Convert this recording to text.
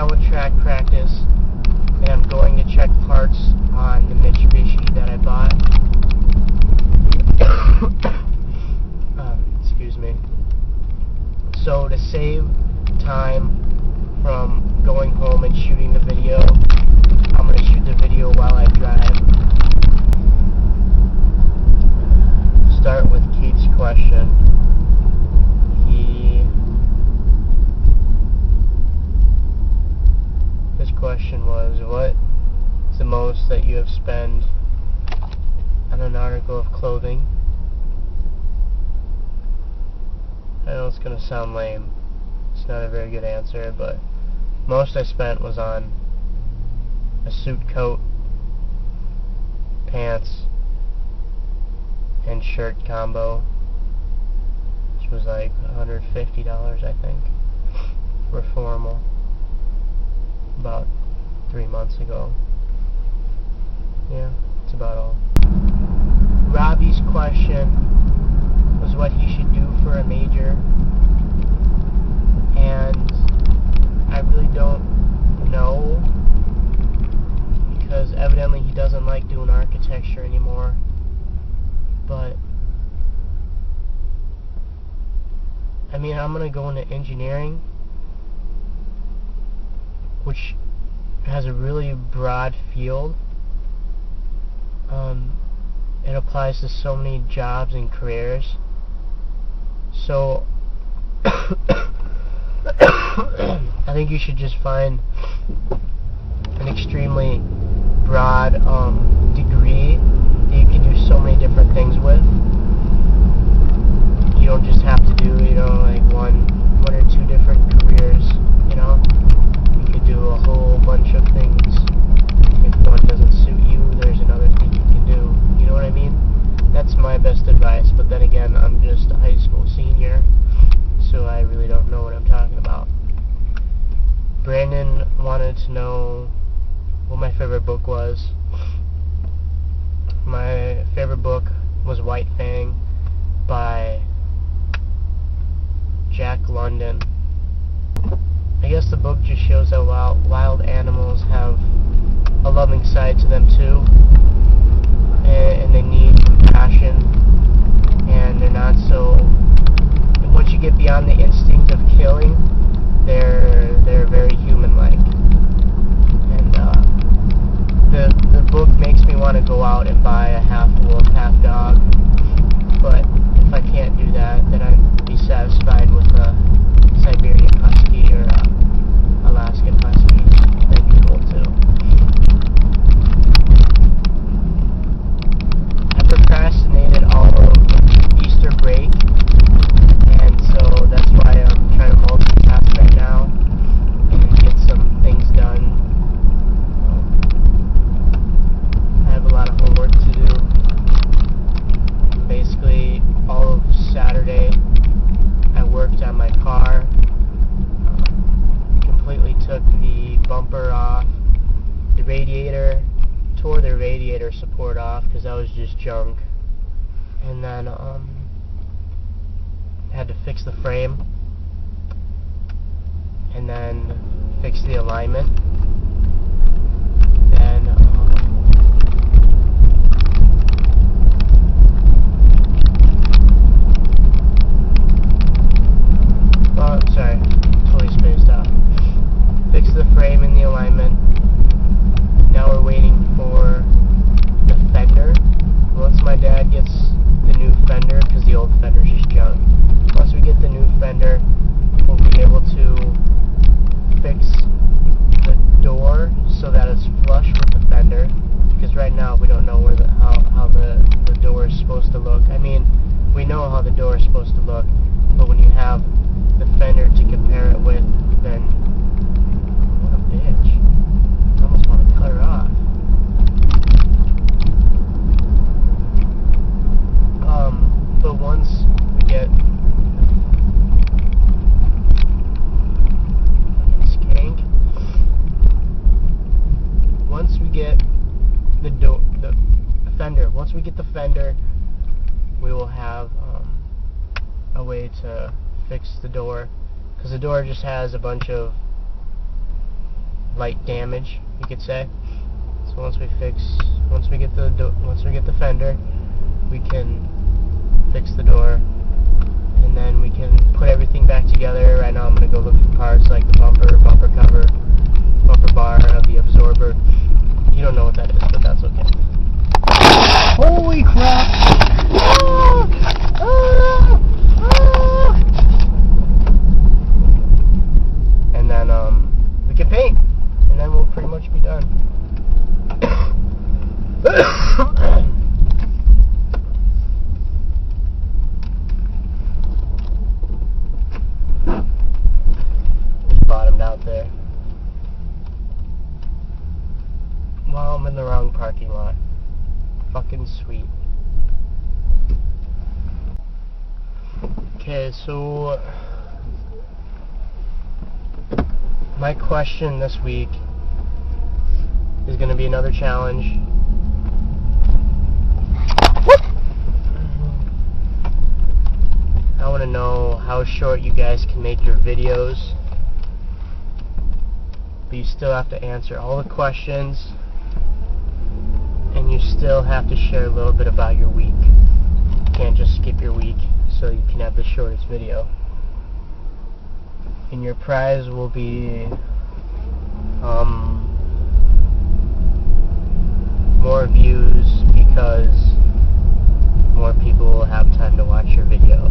done with track practice, and I'm going to check parts on the Mitsubishi that I bought. Excuse me. So to save time from going home and shooting the video, I'm going to shoot the video while I drive. Start with Keith's question. His question was, what's the most that you have spent on an article of clothing? I know it's going to sound lame. It's not a very good answer, but most I spent was on a suit coat, pants, and shirt combo, which was like $150, I think, for formal, about 3 months ago. Yeah, that's about all. Robbie's question was what he should do for a major, and I really don't know, because evidently he doesn't like doing architecture anymore. But I mean, I'm gonna go into engineering, which has a really broad field. It applies to so many jobs and careers. So I think you should just find an extremely broad degree that you can do so many different things with. You don't just have to do, like one or two different careers, You could do a whole bunch of things. If one doesn't suit you, there's another thing you can do. You know what I mean? That's my best advice, but then again, I'm just a high school senior, so I really don't know what I'm talking about. Brandon wanted to know what my favorite book was. My favorite book was White Fang by Jack London. I guess the book just shows how wild animals have a loving side to them too, and they need compassion, and they're not so, and once you get beyond the instinct of killing, they're very human-like. And the book makes me want to go out and buy a half wolf, half dog, but if I can't do that, then I'd be satisfied with a Siberian Husky or a Alaskan Husky. That'd be cool too. I procrastinated all of Easter break, and so that's why I'm trying to multitask right now and get some things done. I have a lot of homework to do. Basically, all of Saturday I worked on my car, completely took the bumper off, the radiator, tore the radiator support off because that was just junk, and then had to fix the frame, and then fix the alignment, then sorry, totally spaced out. Fix the frame and the alignment. Now we're waiting for the fender. Once my dad gets the new fender, because the old fender's just junk, once we get the new fender, we'll be able to fix the door so that it's flush with the fender, because right now we don't know where how the door is supposed to look. I mean, we know how the door is supposed to look, but when you have the fender to compare it with, then what a bitch. I almost want to cut her off. But once we get skank, once we get the fender, once we get the fender, we will have a way to fix the door, because the door just has a bunch of light damage, you could say. So once we get the fender, we can fix the door, and then we can put everything back together. Right now I'm gonna go look for parts like the bumper cover, bumper bar, the absorber. You don't know what that is, but that's okay. Holy crap! Ah! Ah! Ah! And then we can paint, and then we'll pretty much be done. Just bottomed out there. Well, I'm in the wrong parking lot. Fucking sweet. Okay, so my question this week is going to be another challenge. I want to know how short you guys can make your videos, but you still have to answer all the questions, and you still have to share a little bit about your week. You can't just skip your week so you can have the shortest video. And your prize will be more views, because more people will have time to watch your video.